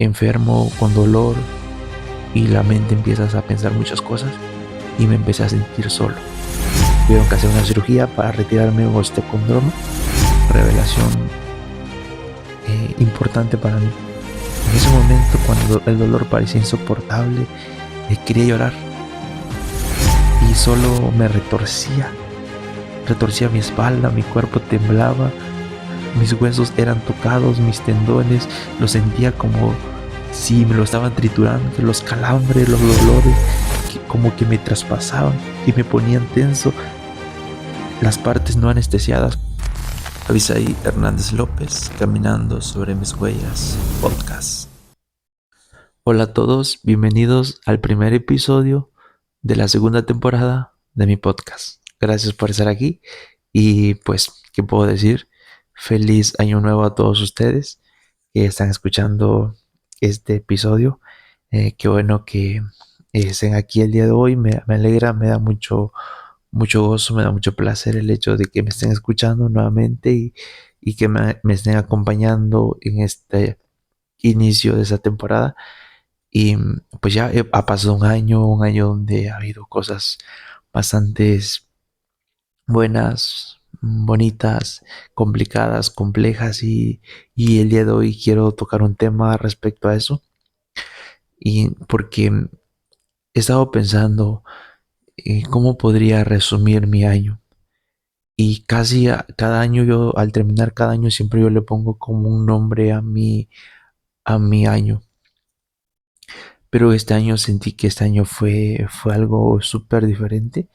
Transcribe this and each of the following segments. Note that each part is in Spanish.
enfermo, con dolor, y la mente empiezas a pensar muchas cosas y me empecé a sentir solo. Tuvieron que hacer una cirugía para retirarme un osteocondroma, revelación importante para mí. En ese momento, cuando el dolor parecía insoportable, quería llorar y solo me retorcía mi espalda, mi cuerpo temblaba, mis huesos eran tocados, mis tendones, lo sentía como si me lo estaban triturando, los calambres, los dolores, como que me traspasaban y me ponían tenso. Las partes no anestesiadas. Avisaí Hernández López, Caminando sobre mis huellas, podcast. Hola a todos, bienvenidos al primer episodio de la segunda temporada de mi podcast. Gracias por estar aquí y pues, ¿qué puedo decir? Feliz año nuevo a todos ustedes que están escuchando este episodio. Qué bueno que estén aquí el día de hoy. Me alegra, me da mucho gozo, me da mucho placer el hecho de que me estén escuchando nuevamente y que me estén acompañando en este inicio de esta temporada. Y pues ya ha pasado un año donde ha habido cosas bastante buenas, bonitas, complicadas, complejas y el día de hoy quiero tocar un tema respecto a eso. Y porque he estado pensando cómo podría resumir mi año. Y casi cada año yo, al terminar cada año, siempre yo le pongo como un nombre a mi año. Pero este año sentí que este año fue algo súper diferente.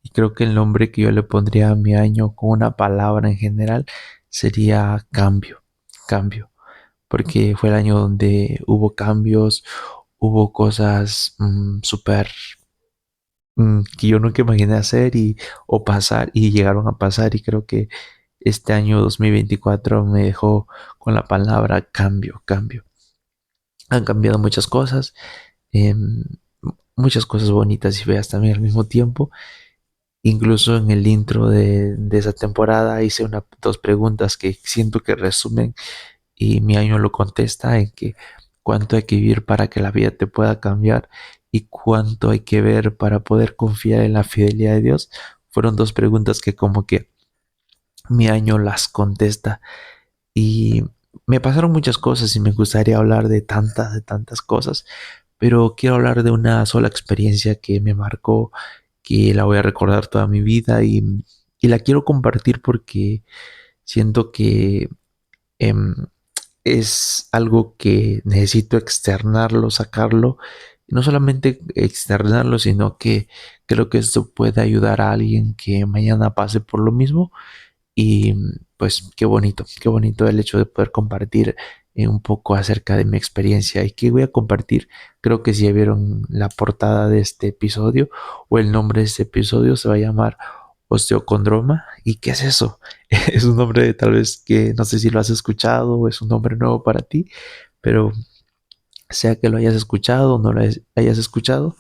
Y creo que el nombre que yo le pondría a mi año con una palabra en general sería cambio. Cambio. Porque fue el año donde hubo cambios, hubo cosas súper que yo nunca imaginé hacer o pasar y llegaron a pasar y creo que este año 2024 me dejó con la palabra cambio, cambio. Han cambiado eh, muchas cosas bonitas y feas también al mismo tiempo. Incluso en el intro de esa temporada hice dos preguntas que siento que resumen y mi año lo contesta en que cuánto hay que vivir para que la vida te pueda cambiar y cuánto hay que ver para poder confiar en la fidelidad de Dios. Fueron dos preguntas que como que mi año las contesta y me pasaron muchas cosas y me gustaría hablar de tantas cosas, pero quiero hablar de una sola experiencia que me marcó, que la voy a recordar toda mi vida y la quiero compartir porque siento que em, es algo que necesito externarlo, sacarlo, y no solamente externarlo, sino que creo que esto puede ayudar a alguien que mañana pase por lo mismo y pues qué bonito el hecho de poder compartir un poco acerca de mi experiencia y que voy a compartir. Creo que si ya vieron la portada de este episodio o el nombre de este episodio se va a llamar osteocondroma. ¿Y qué es eso? Es un nombre tal vez que no sé si lo has escuchado o es un nombre nuevo para ti, pero sea que lo hayas escuchado o no lo hayas escuchado,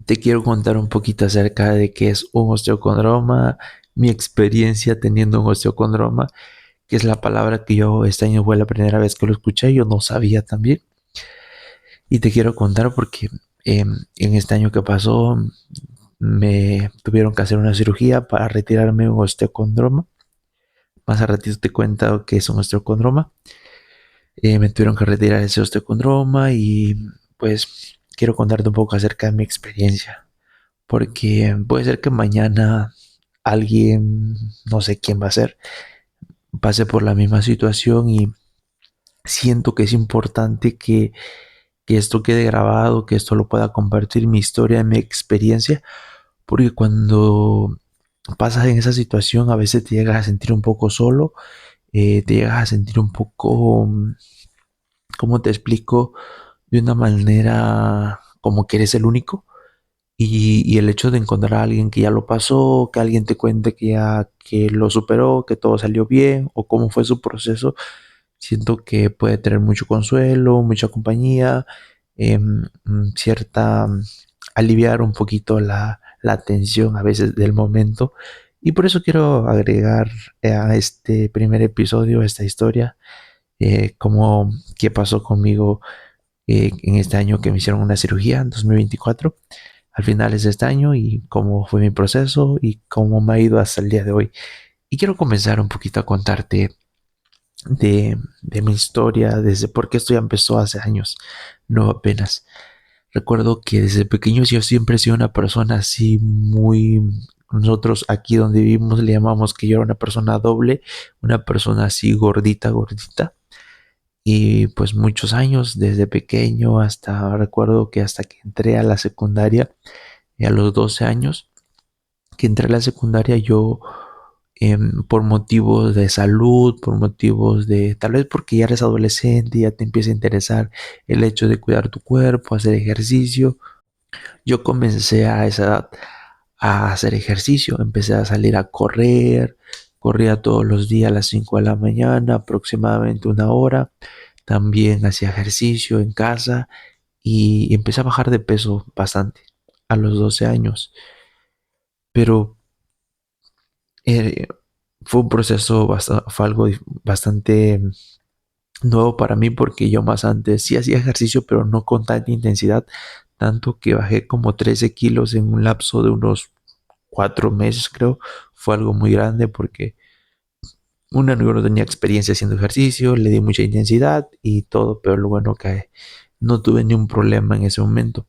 te quiero contar un poquito acerca de qué es un osteocondroma, mi experiencia teniendo un osteocondroma, que es la palabra que yo este año fue la primera vez que lo escuché, yo no sabía también. Y te quiero contar porque en este año que pasó me tuvieron que hacer una cirugía para retirarme un osteocondroma. Más a ratito te cuento qué es un osteocondroma. Me tuvieron que retirar ese osteocondroma y pues quiero contarte un poco acerca de mi experiencia. Porque puede ser que mañana alguien, no sé quién va a ser, pase por la misma situación y siento que es importante que esto quede grabado, que esto lo pueda compartir, mi historia, mi experiencia, porque cuando pasas en esa situación a veces te llegas a sentir un poco solo, te llegas a sentir un poco, ¿cómo te explico? De una manera como que eres el único. Y el hecho de encontrar a alguien que ya lo pasó, que alguien te cuente que ya que lo superó, que todo salió bien o cómo fue su proceso, siento que puede tener mucho consuelo, mucha compañía, cierta aliviar un poquito la tensión a veces del momento. Y por eso quiero agregar a este primer episodio esta historia, como qué pasó conmigo en este año que me hicieron una cirugía en 2024, al finales de este año, y cómo fue mi proceso y cómo me ha ido hasta el día de hoy. Y quiero comenzar un poquito a contarte de mi historia, desde por qué esto ya empezó hace años, no apenas. Recuerdo que desde pequeño yo siempre he sido una persona así muy... Nosotros aquí donde vivimos le llamamos que yo era una persona doble, una persona así gordita, gordita. Y pues muchos años, desde pequeño hasta, recuerdo que hasta que entré a la secundaria, y a los 12 años que entré a la secundaria, yo por motivos de salud, por motivos de, tal vez porque ya eres adolescente, ya te empieza a interesar el hecho de cuidar tu cuerpo, hacer ejercicio. Yo comencé a esa edad a hacer ejercicio, empecé a salir a correr, corría todos los días a las 5 de la mañana, aproximadamente una hora. También hacía ejercicio en casa y empecé a bajar de peso bastante a los 12 años. Pero eh, fue un proceso fue algo bastante nuevo para mí, porque yo más antes sí hacía ejercicio, pero no con tanta intensidad, tanto que bajé como 13 kilos en un lapso de unos 4 meses, creo. Fue algo muy grande porque una, yo no tenía experiencia haciendo ejercicio, le di mucha intensidad y todo, pero lo bueno que no tuve ni un problema en ese momento.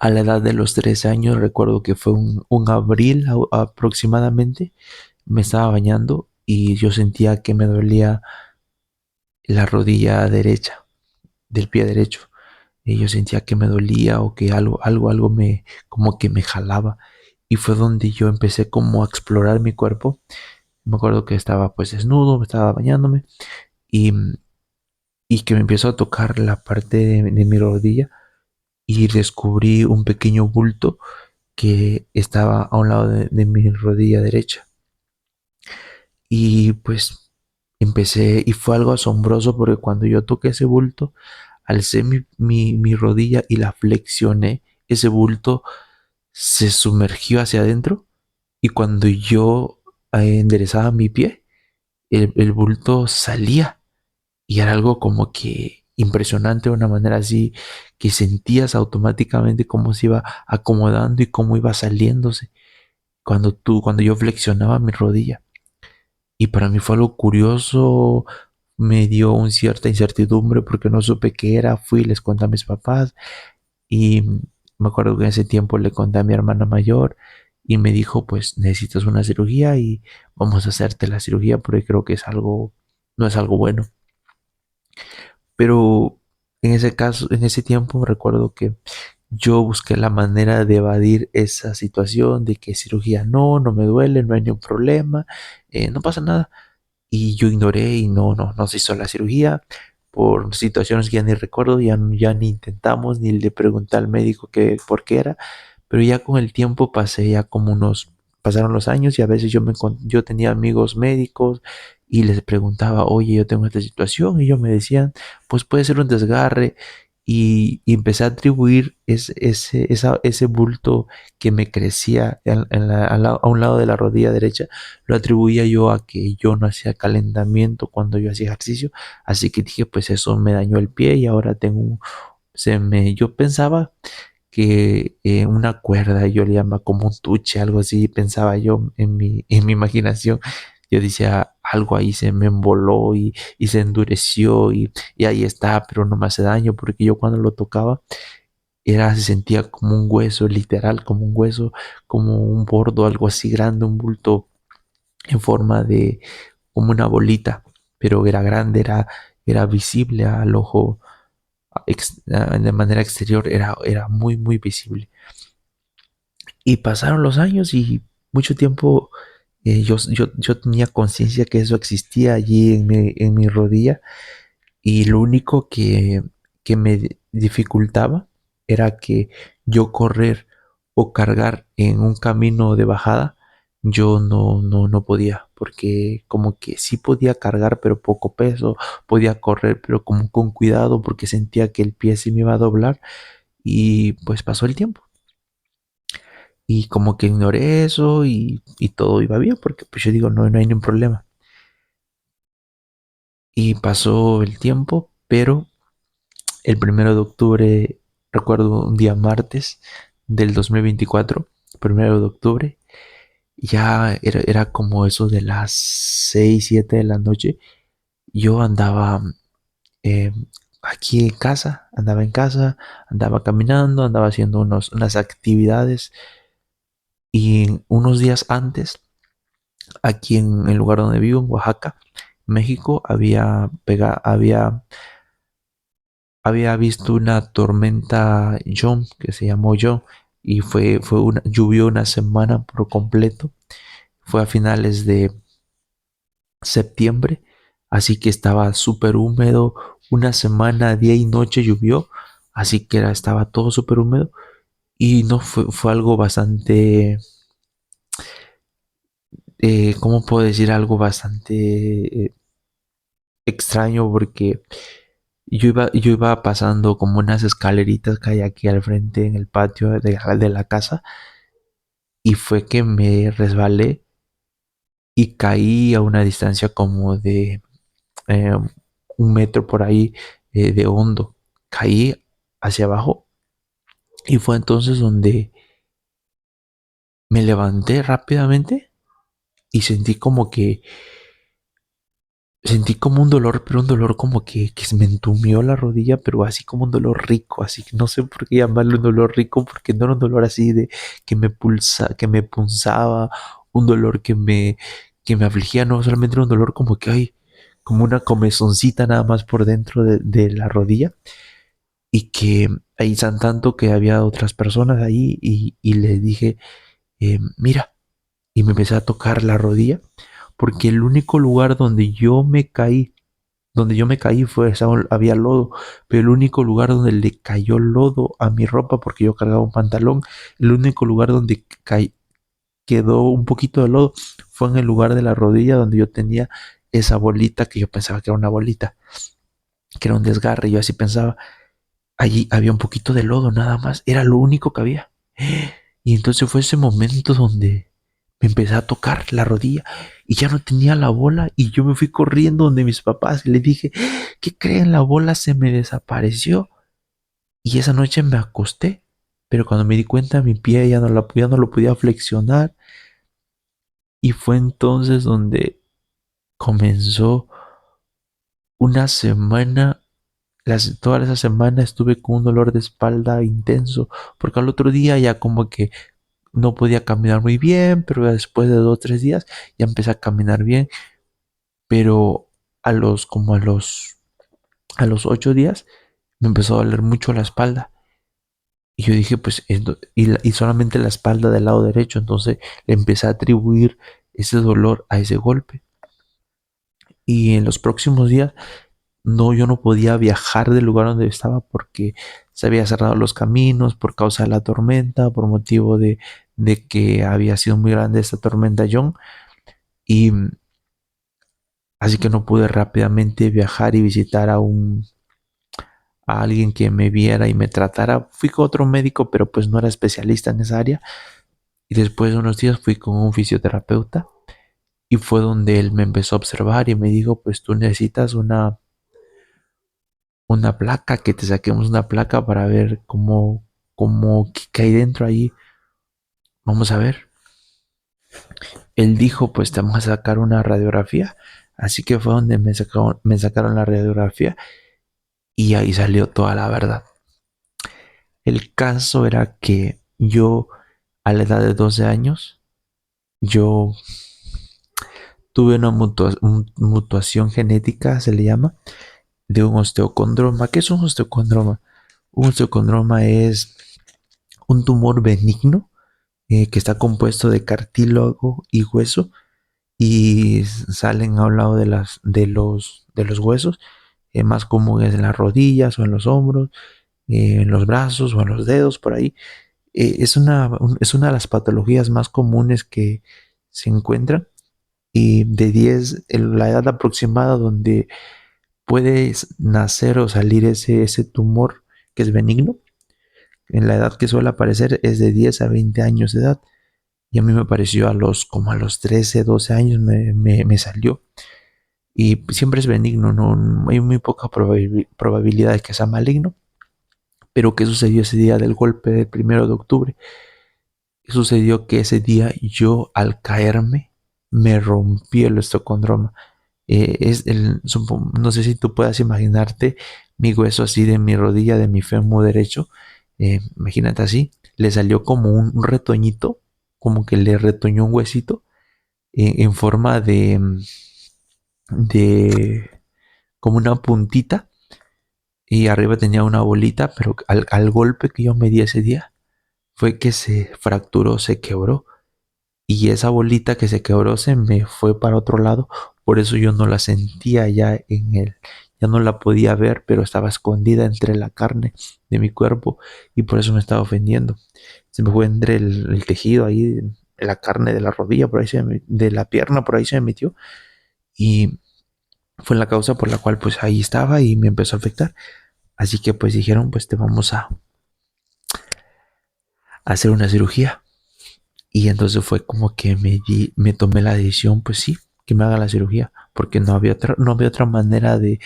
A la edad de los 13 años, recuerdo que fue un abril aproximadamente, me estaba bañando y yo sentía que me dolía la rodilla derecha del pie derecho. Y yo sentía que me dolía o que algo me, como que me jalaba. Y fue donde yo empecé como a explorar mi cuerpo. Me acuerdo que estaba pues desnudo, estaba bañándome y, y que me empezó a tocar la parte de mi rodilla y descubrí un pequeño bulto que estaba a un lado de mi rodilla derecha. Y pues empecé, y fue algo asombroso porque cuando yo toqué ese bulto, alcé mi rodilla y la flexioné, ese bulto se sumergió hacia adentro, y cuando yo enderezaba mi pie, el bulto salía, y era algo como que impresionante de una manera así, que sentías automáticamente cómo se iba acomodando y cómo iba saliéndose cuando yo flexionaba mi rodilla. Y para mí fue algo curioso, me dio una cierta incertidumbre porque no supe qué era. Fui y les conté a mis papás, y me acuerdo que en ese tiempo le conté a mi hermana mayor y me dijo, pues necesitas una cirugía y vamos a hacerte la cirugía porque creo que es algo, no es algo bueno. Pero en ese caso, en ese tiempo recuerdo que yo busqué la manera de evadir esa situación de que cirugía no, no me duele, no hay ningún problema, no pasa nada. Y yo ignoré y no se hizo la cirugía por situaciones que ya ni recuerdo, ya ni intentamos, ni le pregunté al médico que por qué era. Pero ya con el tiempo pasé ya como pasaron los años, y a veces yo tenía amigos médicos y les preguntaba, oye, yo tengo esta situación, y ellos me decían, pues puede ser un desgarre. Y empecé a atribuir ese bulto que me crecía a un lado de la rodilla derecha, lo atribuía yo a que yo no hacía calentamiento cuando yo hacía ejercicio. Así que dije, pues eso me dañó el pie y ahora yo pensaba que una cuerda, yo le llamaba como un tuche, algo así, pensaba yo en mi imaginación. Yo decía, algo ahí se me emboló y se endureció, y ahí está, pero no me hace daño, porque yo cuando lo tocaba se sentía como un hueso, literal, como un hueso, como un bordo, algo así grande, un bulto en forma de como una bolita, pero era grande, era visible al ojo, de manera exterior, era muy, muy visible. Y pasaron los años y mucho tiempo, yo tenía conciencia que eso existía allí en mi rodilla, y lo único que me dificultaba era que yo correr o cargar en un camino de bajada, yo no podía, porque como que sí podía cargar, pero poco peso, podía correr, pero como con cuidado, porque sentía que el pie se me iba a doblar. Y pues pasó el tiempo. Y como que ignoré eso, y todo iba bien, porque pues yo digo, no hay ningún problema. Y pasó el tiempo, pero el 1 de octubre, recuerdo un día martes del 2024, 1 de octubre, ya era como eso de las 6 7 de la noche. Yo andaba eh, aquí en casa, andaba caminando, andaba haciendo unas actividades y unos días antes, aquí en el lugar donde vivo, en Oaxaca, México, había visto una tormenta John que se llamó John y llovió una semana por completo. Fue a finales de septiembre, así que estaba súper húmedo. Una semana, día y noche llovió, así que estaba todo súper húmedo y no fue algo bastante, ¿cómo puedo decir? Algo bastante extraño porque yo iba pasando como unas escaleritas que hay aquí al frente en el patio de la casa y fue que me resbalé y caí a una distancia como de eh, 1 metro por ahí de hondo. Caí hacia abajo y fue entonces donde me levanté rápidamente y sentí como un dolor, pero un dolor como que se me entumió la rodilla, pero así como un dolor rico, así que no sé por qué llamarlo un dolor rico, porque no era un dolor así de que me punzaba, un dolor que me afligía, no, solamente era un dolor como que hay, como una comezoncita nada más por dentro de la rodilla, y que ahí san tanto que había otras personas ahí, y le dije, mira, y me empecé a tocar la rodilla, porque el único lugar donde yo me caí había lodo, pero el único lugar donde le cayó lodo a mi ropa, porque yo cargaba un pantalón, el único lugar donde quedó un poquito de lodo fue en el lugar de la rodilla donde yo tenía esa bolita que yo pensaba que era una bolita, que era un desgarre. Yo así pensaba, allí había un poquito de lodo nada más, era lo único que había. Y entonces fue ese momento donde me empecé a tocar la rodilla y ya no tenía la bola y yo me fui corriendo donde mis papás y les dije, ¿qué creen? La bola se me desapareció y esa noche me acosté, pero cuando me di cuenta mi pie ya no lo podía flexionar y fue entonces donde comenzó una semana. Toda esa semana estuve con un dolor de espalda intenso, porque al otro día ya como que no podía caminar muy bien, pero después de 2 o 3 días ya empecé a caminar bien, pero como a los 8 días me empezó a doler mucho la espalda. Y yo dije, pues, y solamente la espalda del lado derecho, entonces le empecé a atribuir ese dolor a ese golpe. Y en los próximos días, no, yo no podía viajar del lugar donde estaba porque se había cerrado los caminos por causa de la tormenta, por motivo de que había sido muy grande esta tormenta John. Y así que no pude rápidamente viajar y visitar a alguien que me viera y me tratara. Fui con otro médico, pero pues no era especialista en esa área. Y después de unos días fui con un fisioterapeuta y fue donde él me empezó a observar y me dijo, pues tú necesitas una placa, que te saquemos una placa para ver qué hay dentro ahí. Vamos a ver. Él dijo, pues te vamos a sacar una radiografía. Así que fue donde me sacaron la radiografía y ahí salió toda la verdad. El caso era que yo, a la edad de 12 años, yo tuve una mutuación genética, se le llama, de un osteocondroma. ¿Qué es un osteocondroma? Un osteocondroma es un tumor benigno que está compuesto de cartílago y hueso y salen a un lado de los huesos, más comunes en las rodillas o en los hombros, en los brazos o en los dedos, por ahí. Es una de las patologías más comunes que se encuentran y de 10, la edad aproximada donde puede nacer o salir ese tumor que es benigno, en la edad que suele aparecer es de 10 a 20 años de edad. Y a mí me pareció como a los 13, 12 años me salió. y siempre es benigno, no hay muy poca probabilidad de que sea maligno. Pero ¿qué sucedió ese día del golpe del 1 de octubre? Sucedió que ese día yo al caerme me rompí el osteocondroma. No sé si tú puedas imaginarte mi hueso así de mi rodilla, de mi fémur derecho. Imagínate así, le salió como un retoñito, como que le retoñó un huesito en forma de como una puntita y arriba tenía una bolita, pero al golpe que yo me di ese día fue que se fracturó, se quebró y esa bolita que se quebró se me fue para otro lado, por eso yo no la sentía ya en él, ya no la podía ver, pero estaba escondida entre la carne de mi cuerpo y por eso me estaba ofendiendo. Se me fue entre el tejido ahí, de la carne de la rodilla, por ahí de la pierna, por ahí se me metió y fue la causa por la cual pues ahí estaba y me empezó a afectar. Así que pues dijeron, pues te vamos a hacer una cirugía. Y entonces fue como que me tomé la decisión, pues sí, que me haga la cirugía, porque no había otra manera de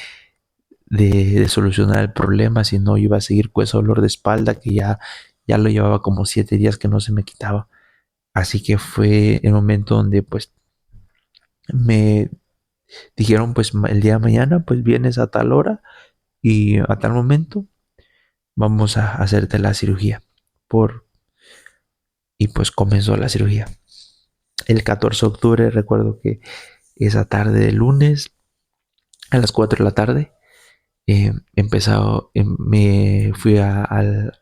solucionar el problema, si no iba a seguir con ese dolor de espalda que ya lo llevaba como 7 días que no se me quitaba. Así que fue el momento donde pues me dijeron, pues el día de mañana pues vienes a tal hora y a tal momento vamos a hacerte la cirugía. Por, y pues comenzó la cirugía. El 14 de octubre recuerdo que esa tarde de lunes a las 4 de la tarde me fui a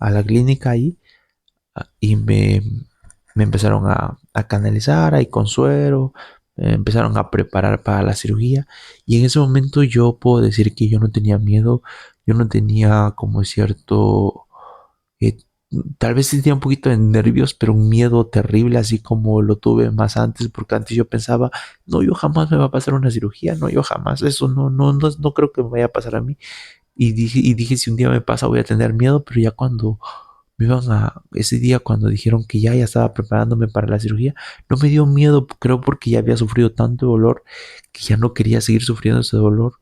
la clínica ahí y me empezaron a canalizar ahí con suero, empezaron a preparar para la cirugía y en ese momento yo puedo decir que yo no tenía miedo, yo no tenía como cierto eh, tal vez sí tenía un poquito de nervios, pero un miedo terrible, así como lo tuve más antes, porque antes yo pensaba, no, yo jamás me va a pasar una cirugía, no, yo jamás, eso no creo que me vaya a pasar a mí. Y dije, si un día me pasa voy a tener miedo, pero ya cuando ese día cuando dijeron que ya estaba preparándome para la cirugía, no me dio miedo, creo porque ya había sufrido tanto dolor que ya no quería seguir sufriendo ese dolor.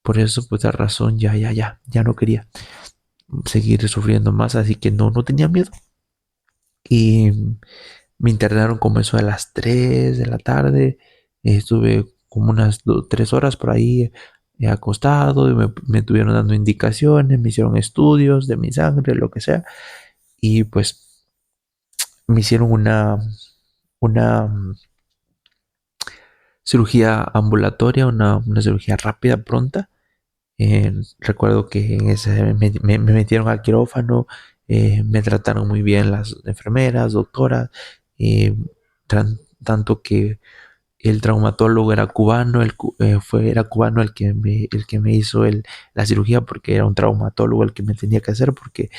Por eso, pues la razón, ya no quería seguir sufriendo más, así que no tenía miedo. Y me internaron como eso a las 3 de la tarde. Estuve como unas 3 horas por ahí acostado y me estuvieron dando indicaciones, me hicieron estudios de mi sangre, lo que sea. Y pues me hicieron una cirugía ambulatoria, una cirugía rápida, pronta. Recuerdo que en ese me metieron al quirófano, me trataron muy bien las enfermeras, doctoras, eh, tanto que el traumatólogo era cubano, era cubano el que me hizo la cirugía porque era un traumatólogo el que me tenía que hacer porque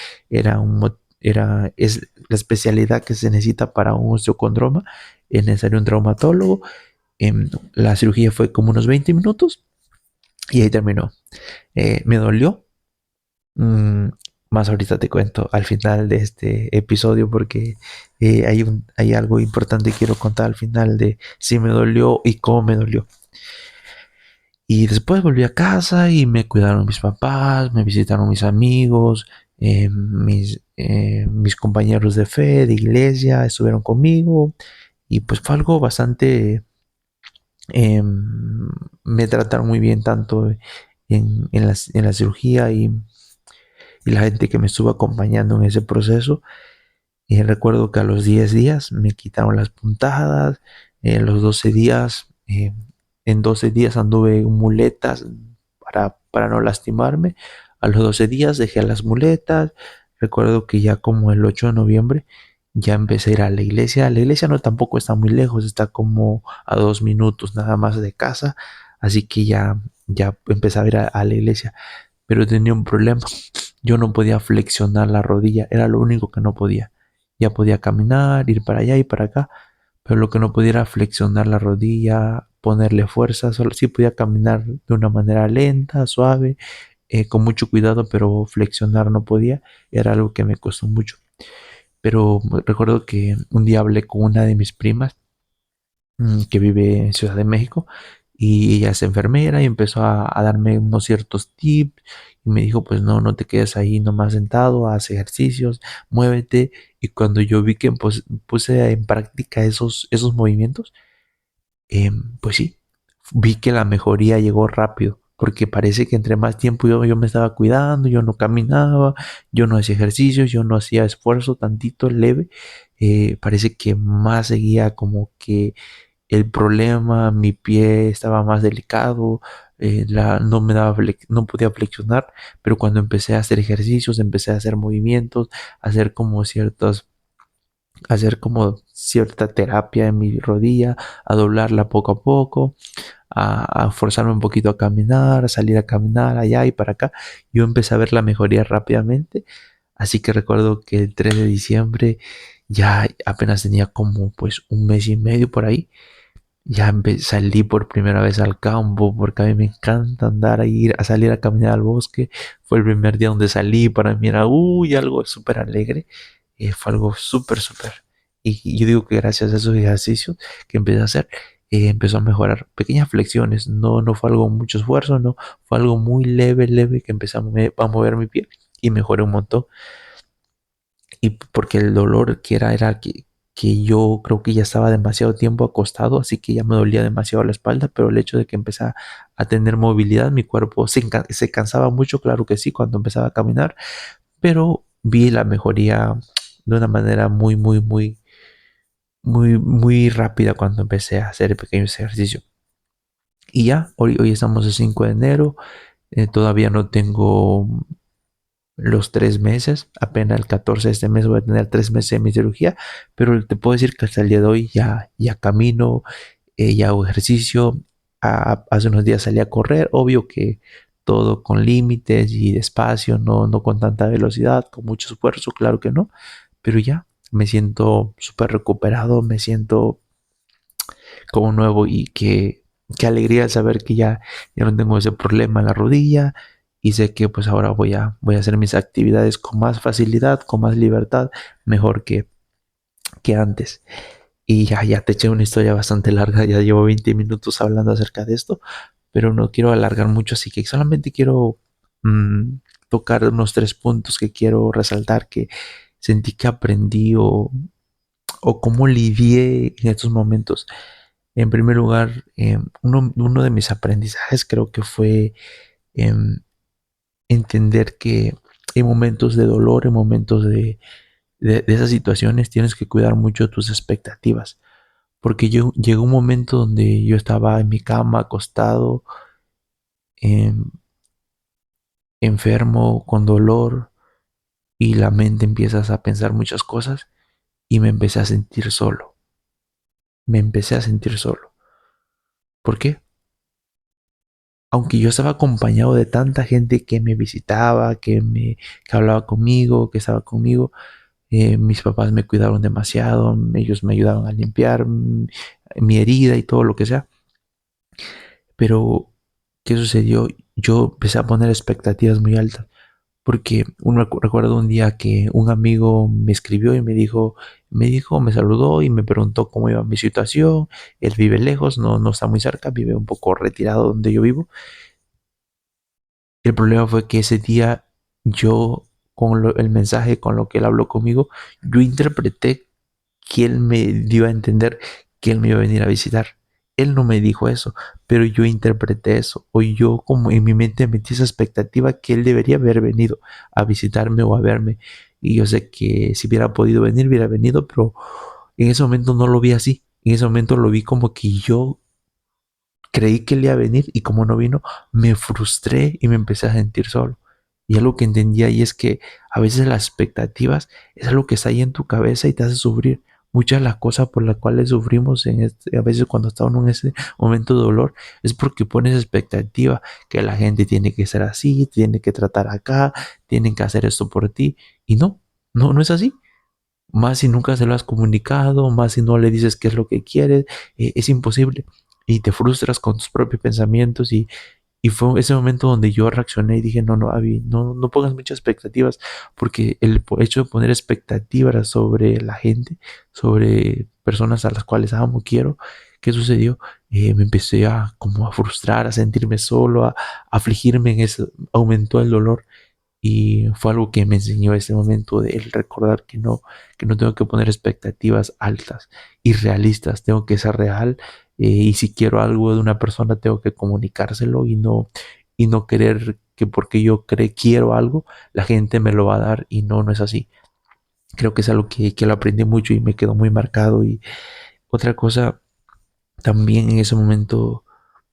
es la especialidad que se necesita para un osteocondroma, es necesario un traumatólogo. La cirugía fue como unos 20 minutos y ahí terminó. Me dolió. Mm, Más ahorita te cuento al final de este episodio porque hay algo importante que quiero contar al final de si me dolió y cómo me dolió. Y después volví a casa y me cuidaron mis papás, me visitaron mis amigos, mis compañeros de fe, de iglesia, estuvieron conmigo y pues fue algo bastante, eh, me trataron muy bien tanto en la cirugía y la gente que me estuvo acompañando en ese proceso. Recuerdo que a los 10 días me quitaron las puntadas, los 12 días, en 12 días anduve en muletas para no lastimarme. A los 12 días dejé las muletas. Recuerdo que ya como el 8 de noviembre ya empecé a ir a la iglesia. La iglesia no tampoco está muy lejos, está como a 2 minutos nada más de casa. Así que ya empecé a ir a la iglesia. Pero tenía un problema. Yo no podía flexionar la rodilla, era lo único que no podía. Ya podía caminar, ir para allá y para acá, pero lo que no podía era flexionar la rodilla, ponerle fuerza, solo sí podía caminar de una manera lenta, suave, con mucho cuidado, pero flexionar no podía, era algo que me costó mucho. Pero recuerdo que un día hablé con una de mis primas que vive en Ciudad de México y ella es enfermera y empezó a darme unos ciertos tips y me dijo, pues no, no te quedes ahí nomás sentado, haz ejercicios, muévete. Y cuando yo vi que puse en práctica esos movimientos, pues sí, vi que la mejoría llegó rápido, porque parece que entre más tiempo yo me estaba cuidando, yo no caminaba, yo no hacía ejercicios, yo no hacía esfuerzo tantito leve, parece que más seguía como que el problema, mi pie estaba más delicado, no me daba no podía flexionar, pero cuando empecé a hacer ejercicios, empecé a hacer movimientos, a hacer como hacer como cierta terapia en mi rodilla, a doblarla poco a poco, a forzarme un poquito a caminar, a salir a caminar allá y para acá. Yo empecé a ver la mejoría rápidamente, así que recuerdo que el 3 de diciembre ya apenas tenía como pues un mes y medio por ahí. Ya salí por primera vez al campo porque a mí me encanta andar a ir a salir a caminar al bosque. Fue el primer día donde salí, para mí era algo súper alegre. Fue algo súper. Y yo digo que gracias a esos ejercicios que empecé a hacer, empezó a mejorar. Pequeñas flexiones, no fue algo mucho esfuerzo, no, fue algo muy leve que empecé a mover mi pie y mejoré un montón. Y porque el dolor era que yo creo que ya estaba demasiado tiempo acostado, así que ya me dolía demasiado la espalda, pero el hecho de que empecé a tener movilidad, mi cuerpo se cansaba mucho, claro que sí, cuando empezaba a caminar, pero vi la mejoría de una manera muy rápida cuando empecé a hacer pequeños ejercicios. Y ya, hoy estamos el 5 de enero, todavía no tengo los 3 meses, apenas el 14 de este mes voy a tener 3 meses de mi cirugía, pero te puedo decir que hasta el día de hoy ya camino, ya hago ejercicio, hace unos días salí a correr, obvio que todo con límites y despacio, no con tanta velocidad, con mucho esfuerzo, claro que no, pero ya me siento súper recuperado, me siento como nuevo y qué alegría saber que ya no tengo ese problema en la rodilla y sé que pues ahora voy a hacer mis actividades con más facilidad, con más libertad, mejor que antes. Y ya te eché una historia bastante larga, ya llevo 20 minutos hablando acerca de esto, pero no quiero alargar mucho, así que solamente quiero mm, tocar unos 3 puntos que quiero resaltar que sentí que aprendí o cómo lidié en estos momentos. En primer lugar, uno de mis aprendizajes creo que fue em, entender que en momentos de dolor, en momentos de esas situaciones, tienes que cuidar mucho tus expectativas. Porque llegó un momento donde yo estaba en mi cama, acostado, em, enfermo, con dolor, y la mente empiezas a pensar muchas cosas y me empecé a sentir solo. Me empecé a sentir solo. ¿Por qué? Aunque yo estaba acompañado de tanta gente que me visitaba, que hablaba conmigo, que estaba conmigo, mis papás me cuidaron demasiado, ellos me ayudaron a limpiar mi herida y todo lo que sea. Pero, ¿qué sucedió? Yo empecé a poner expectativas muy altas, porque recuerdo un día que un amigo me escribió y me saludó y me preguntó cómo iba mi situación. Él vive lejos, no está muy cerca, vive un poco retirado donde yo vivo. El problema fue que ese día yo, el mensaje con lo que él habló conmigo, yo interpreté que él me dio a entender que él me iba a venir a visitar. Él no me dijo eso, pero yo interpreté eso, o yo como en mi mente metí esa expectativa que él debería haber venido a visitarme o a verme. Y yo sé que si hubiera podido venir, hubiera venido, pero en ese momento no lo vi así. En ese momento lo vi como que yo creí que él iba a venir y como no vino, me frustré y me empecé a sentir solo. Y algo que entendí ahí es que a veces las expectativas es algo que está ahí en tu cabeza y te hace sufrir. Muchas de las cosas por las cuales sufrimos a veces cuando estamos en ese momento de dolor es porque pones expectativa que la gente tiene que ser así, tiene que tratar acá, tienen que hacer esto por ti. Y no es así. Más si nunca se lo has comunicado, más si no le dices qué es lo que quieres, es imposible. Y te frustras con tus propios pensamientos y fue ese momento donde yo reaccioné y dije, no, Avi, no pongas muchas expectativas, porque el hecho de poner expectativas sobre la gente, sobre personas a las cuales amo, quiero, ¿qué sucedió? Me empecé a como a frustrar, a sentirme solo, a afligirme en eso, aumentó el dolor y fue algo que me enseñó ese momento de el recordar que no tengo que poner expectativas altas y realistas, tengo que ser real y si quiero algo de una persona tengo que comunicárselo y no querer que porque quiero algo, la gente me lo va a dar y no, no es así. Creo que es algo que lo aprendí mucho y me quedó muy marcado. Y otra cosa, también en ese momento,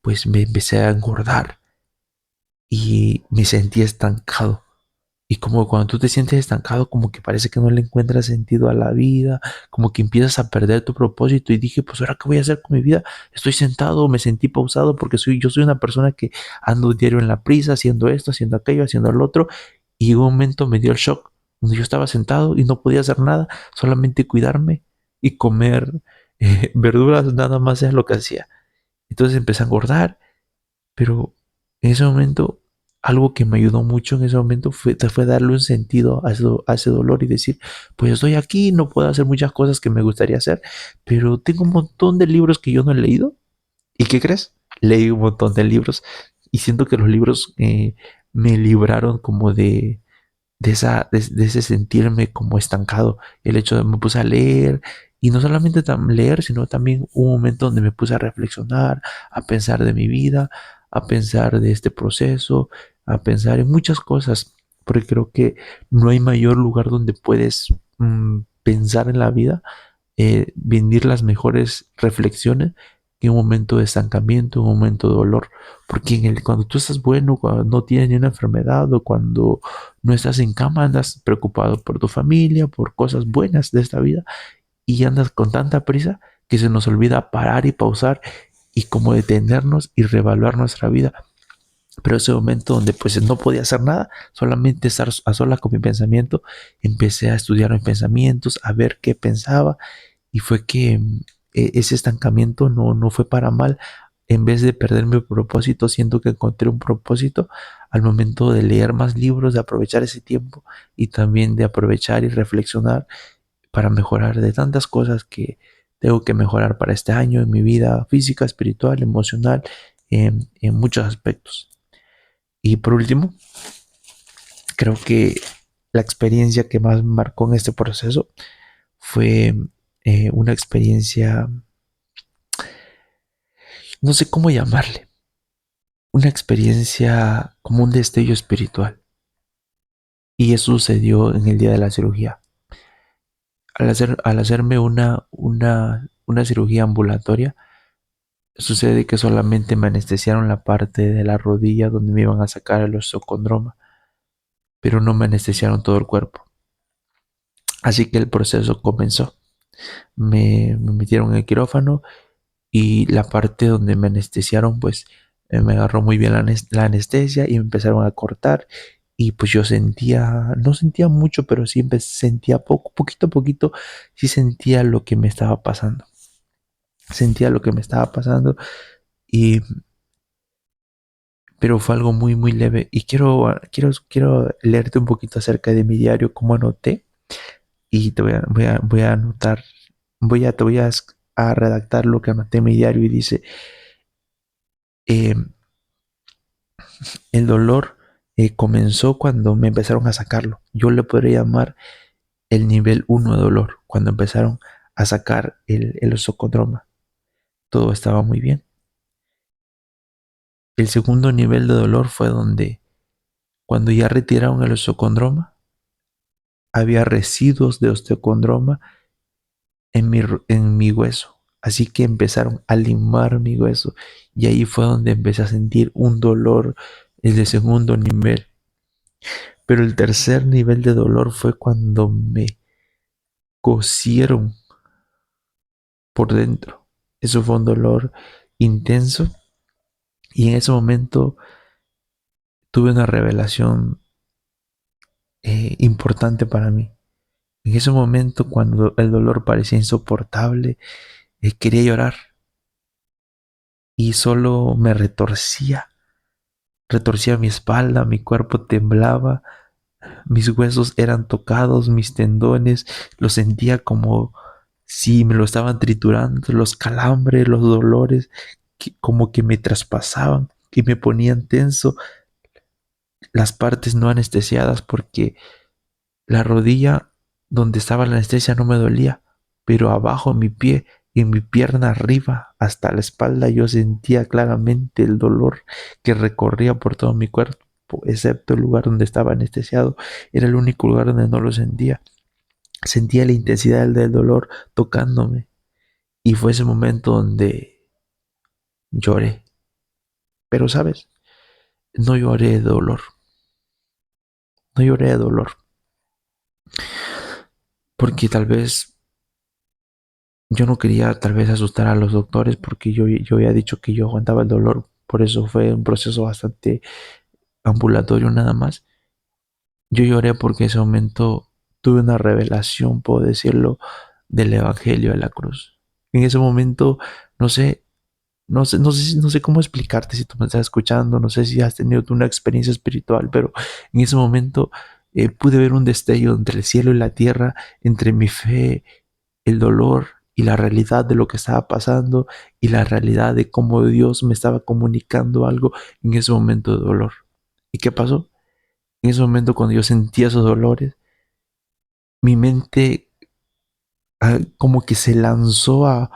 pues me empecé a engordar y me sentí estancado. Y como cuando tú te sientes estancado, como que parece que no le encuentras sentido a la vida, como que empiezas a perder tu propósito. Y dije, pues ahora qué voy a hacer con mi vida. Estoy sentado, me sentí pausado porque yo soy una persona que ando diario en la prisa, haciendo esto, haciendo aquello, haciendo lo otro. Y en un momento me dio el shock, donde yo estaba sentado y no podía hacer nada, solamente cuidarme y comer verduras, nada más es lo que hacía. Entonces empecé a engordar, pero en ese momento, algo que me ayudó mucho en ese momento fue darle un sentido a ese dolor y decir, pues estoy aquí, no puedo hacer muchas cosas que me gustaría hacer, pero tengo un montón de libros que yo no he leído. ¿Y qué crees? Leí un montón de libros y siento que los libros me libraron como de ese sentirme como estancado. El hecho de me puse a leer y no solamente leer, sino también un momento donde me puse a reflexionar, a pensar de mi vida, a pensar de este proceso, a pensar en muchas cosas, porque creo que no hay mayor lugar donde puedes pensar en la vida, venir las mejores reflexiones que un momento de estancamiento, un momento de dolor. Porque cuando tú estás bueno, cuando no tienes ni una enfermedad o cuando no estás en cama, andas preocupado por tu familia, por cosas buenas de esta vida y andas con tanta prisa que se nos olvida parar y pausar y como detenernos y reevaluar nuestra vida. Pero ese momento donde pues no podía hacer nada, solamente estar a solas con mi pensamiento, empecé a estudiar mis pensamientos, a ver qué pensaba y fue que ese estancamiento no fue para mal. En vez de perder mi propósito, siento que encontré un propósito al momento de leer más libros, de aprovechar ese tiempo y también de aprovechar y reflexionar para mejorar de tantas cosas que tengo que mejorar para este año en mi vida física, espiritual, emocional, en muchos aspectos. Y por último, creo que la experiencia que más me marcó en este proceso fue una experiencia, no sé cómo llamarle, una experiencia como un destello espiritual. Y eso sucedió en el día de la cirugía. Al hacerme una cirugía ambulatoria, sucede que solamente me anestesiaron la parte de la rodilla donde me iban a sacar el osteocondroma, pero no me anestesiaron todo el cuerpo. Así que el proceso comenzó. Me metieron en el quirófano y la parte donde me anestesiaron, pues me agarró muy bien la anestesia y me empezaron a cortar y pues yo sentía, no sentía mucho, pero sí sentía poquito a poquito, sí sentía lo que me estaba pasando. Sentía lo que me estaba pasando y, pero fue algo muy, muy leve y quiero leerte un poquito acerca de mi diario, cómo anoté y voy a anotar, te voy a redactar lo que anoté en mi diario y dice, eh, el dolor comenzó cuando me empezaron a sacarlo. Yo le podría llamar el nivel uno de dolor, cuando empezaron a sacar el osocodroma. Todo estaba muy bien. El segundo nivel de dolor fue donde, cuando ya retiraron el osocondroma, había residuos de osteocondroma en mi hueso. Así que empezaron a limar mi hueso. Y ahí fue donde empecé a sentir un dolor de segundo nivel. Pero el tercer nivel de dolor fue cuando me cosieron por dentro. Eso fue un dolor intenso y en ese momento tuve una revelación importante para mí. En ese momento, cuando el dolor parecía insoportable, quería llorar y solo me retorcía mi espalda, mi cuerpo temblaba, mis huesos eran tocados, mis tendones, los sentía como Sí, me lo estaban triturando, los calambres, los dolores, como que me traspasaban, que me ponían tenso, las partes no anestesiadas, porque la rodilla donde estaba la anestesia no me dolía, pero abajo en mi pie y en mi pierna arriba hasta la espalda yo sentía claramente el dolor que recorría por todo mi cuerpo, excepto el lugar donde estaba anestesiado. Era el único lugar donde no lo sentía. Sentía la intensidad del dolor tocándome, y fue ese momento donde lloré. Pero, ¿sabes? No lloré de dolor, no lloré de dolor, porque tal vez yo no quería tal vez asustar a los doctores, porque yo había dicho que yo aguantaba el dolor. Por eso fue un proceso bastante ambulatorio nada más. Yo lloré porque en ese momento tuve una revelación, puedo decirlo, del Evangelio de la cruz. En ese momento, no sé, no sé cómo explicarte si tú me estás escuchando, no sé si has tenido tú una experiencia espiritual, pero en ese momento pude ver un destello entre el cielo y la tierra, entre mi fe, el dolor y la realidad de lo que estaba pasando, y la realidad de cómo Dios me estaba comunicando algo en ese momento de dolor. ¿Y qué pasó? En ese momento, cuando yo sentía esos dolores, mi mente como que se lanzó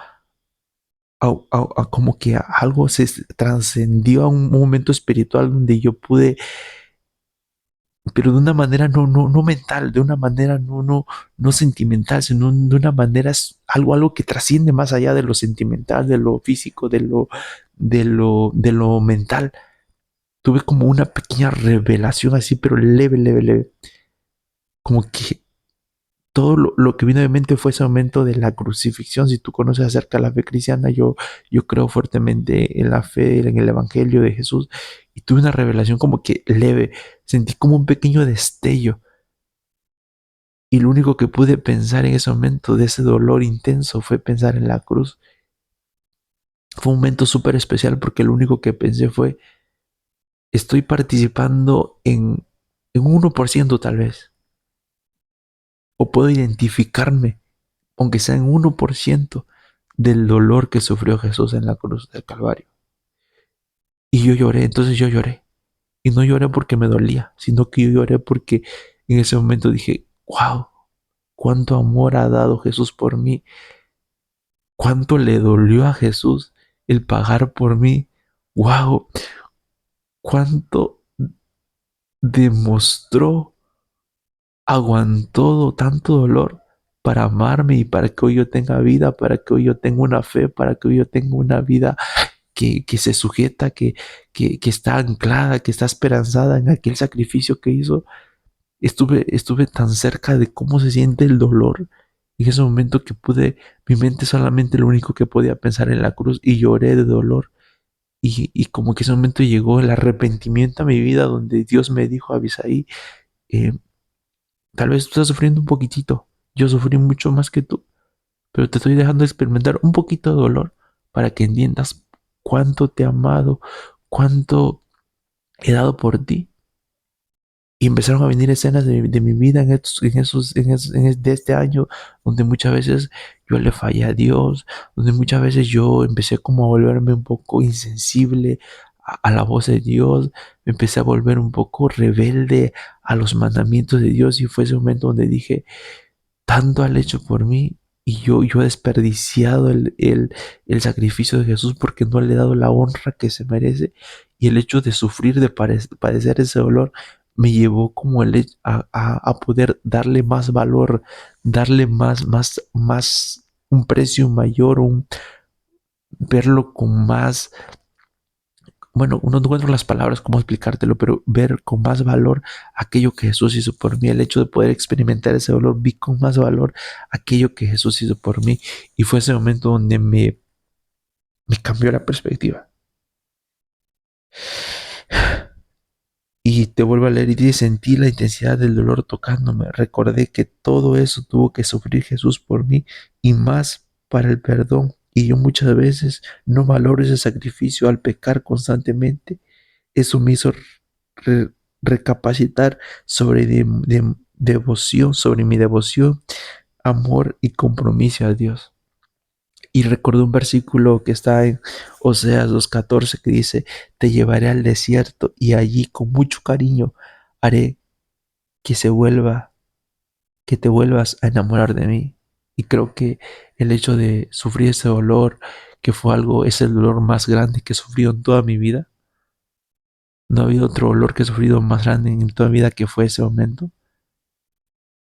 como que algo se trascendió a un momento espiritual donde yo pude, pero de una manera no mental, de una manera no sentimental, sino de una manera algo que trasciende más allá de lo sentimental, de lo físico, de lo mental. Tuve como una pequeña revelación así, pero leve, leve, leve. Como que todo lo que vino de mente fue ese momento de la crucifixión. Si tú conoces acerca de la fe cristiana, yo creo fuertemente en la fe, en el Evangelio de Jesús, y tuve una revelación como que leve. Sentí como un pequeño destello, y lo único que pude pensar en ese momento de ese dolor intenso fue pensar en la cruz. Fue un momento súper especial porque lo único que pensé fue: estoy participando en un 1% tal vez, o puedo identificarme, aunque sea en 1%, del dolor que sufrió Jesús en la cruz del Calvario. Y yo lloré, entonces yo lloré. Y no lloré porque me dolía, sino que yo lloré porque en ese momento dije: wow, cuánto amor ha dado Jesús por mí, cuánto le dolió a Jesús el pagar por mí, wow, cuánto demostró, aguantó tanto dolor para amarme, y para que hoy yo tenga vida, para que hoy yo tenga una fe, para que hoy yo tenga una vida que se sujeta, que está anclada, que está esperanzada en aquel sacrificio que hizo. Estuve tan cerca de cómo se siente el dolor en ese momento que pude, mi mente solamente lo único que podía pensar en la cruz, y lloré de dolor. Y como que ese momento llegó el arrepentimiento a mi vida, donde Dios me dijo: Abisaí, eh, tal vez tú estás sufriendo un poquitito, yo sufrí mucho más que tú, pero te estoy dejando experimentar un poquito de dolor para que entiendas cuánto te he amado, cuánto he dado por ti. Y empezaron a venir escenas de mi vida de este año, donde muchas veces yo le fallé a Dios, donde muchas veces yo empecé como a volverme un poco insensible a la voz de Dios, me empecé a volver un poco rebelde a los mandamientos de Dios, y fue ese momento donde dije: tanto han hecho por mí, y yo he desperdiciado el sacrificio de Jesús porque no le he dado la honra que se merece. Y el hecho de sufrir, de padecer ese dolor, me llevó como a poder darle más valor, darle un precio mayor, verlo con más, bueno, no encuentro las palabras cómo explicártelo, pero ver con más valor aquello que Jesús hizo por mí. El hecho de poder experimentar ese dolor, vi con más valor aquello que Jesús hizo por mí. Y fue ese momento donde me cambió la perspectiva. Y te vuelvo a leer y dice: sentí la intensidad del dolor tocándome. Recordé que todo eso tuvo que sufrir Jesús por mí, y más para el perdón. Y yo muchas veces no valoro ese sacrificio al pecar constantemente. Eso me hizo re- recapacitar sobre devoción, sobre mi devoción, amor y compromiso a Dios. Y recordé un versículo que está en Oseas 2:14 que dice, te llevaré al desierto y allí con mucho cariño haré que se vuelva, que te vuelvas a enamorar de mí. Y creo que el hecho de sufrir ese dolor, que fue algo, es el dolor más grande que he sufrido en toda mi vida. No ha habido otro dolor que he sufrido más grande en toda mi vida que fue ese momento,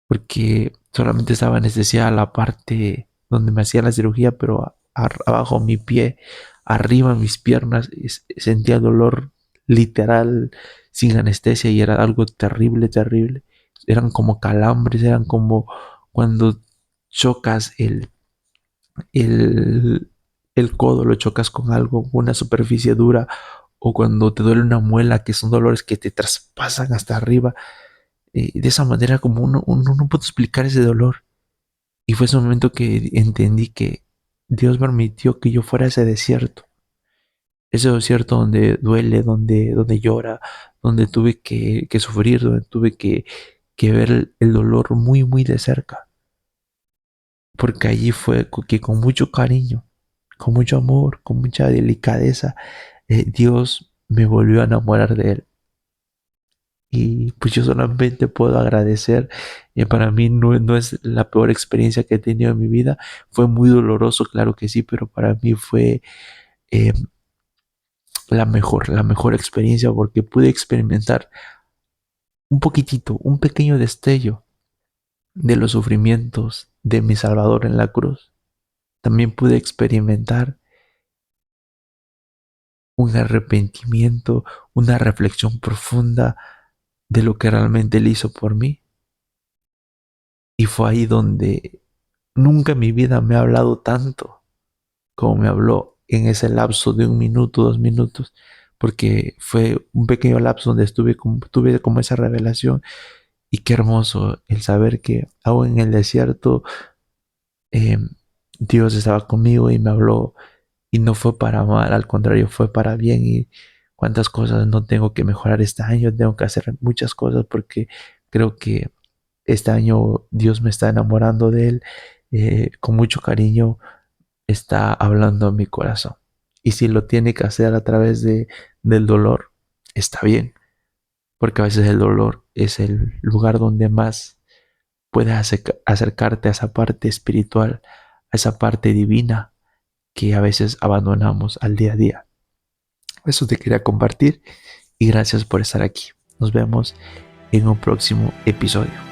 porque solamente estaba anestesiada la parte donde me hacía la cirugía, pero abajo mi pie, arriba mis piernas, sentía dolor literal sin anestesia y era algo terrible, terrible. Eran como calambres, eran como cuando chocas el, el codo, lo chocas con algo, una superficie dura, o cuando te duele una muela, que son dolores que te traspasan hasta arriba. De esa manera como uno no puede explicar ese dolor. Y fue ese momento que entendí que Dios permitió que yo fuera a ese desierto donde duele, donde llora, donde tuve que sufrir, donde tuve que ver el dolor muy, muy de cerca. Porque allí fue que con mucho cariño, con mucho amor, con mucha delicadeza, Dios me volvió a enamorar de Él. Y pues yo solamente puedo agradecer. Para mí no es la peor experiencia que he tenido en mi vida. Fue muy doloroso, claro que sí, pero para mí fue eh, la mejor experiencia porque pude experimentar un poquitito, un pequeño destello de los sufrimientos de mi Salvador en la cruz. También pude experimentar un arrepentimiento, una reflexión profunda de lo que realmente Él hizo por mí. Y fue ahí donde nunca en mi vida me ha hablado tanto como me habló en ese lapso de 1 minuto, 2 minutos, porque fue un pequeño lapso donde tuve como esa revelación. Y qué hermoso el saber que aún en el desierto eh, Dios estaba conmigo y me habló y no fue para mal, al contrario, fue para bien. Y cuántas cosas no tengo que mejorar este año, tengo que hacer muchas cosas porque creo que este año Dios me está enamorando de Él, con mucho cariño está hablando a mi corazón. Y si lo tiene que hacer a través del dolor, está bien, porque a veces el dolor es el lugar donde más puedes acercarte a esa parte espiritual, a esa parte divina que a veces abandonamos al día a día. Eso te quería compartir y gracias por estar aquí. Nos vemos en un próximo episodio.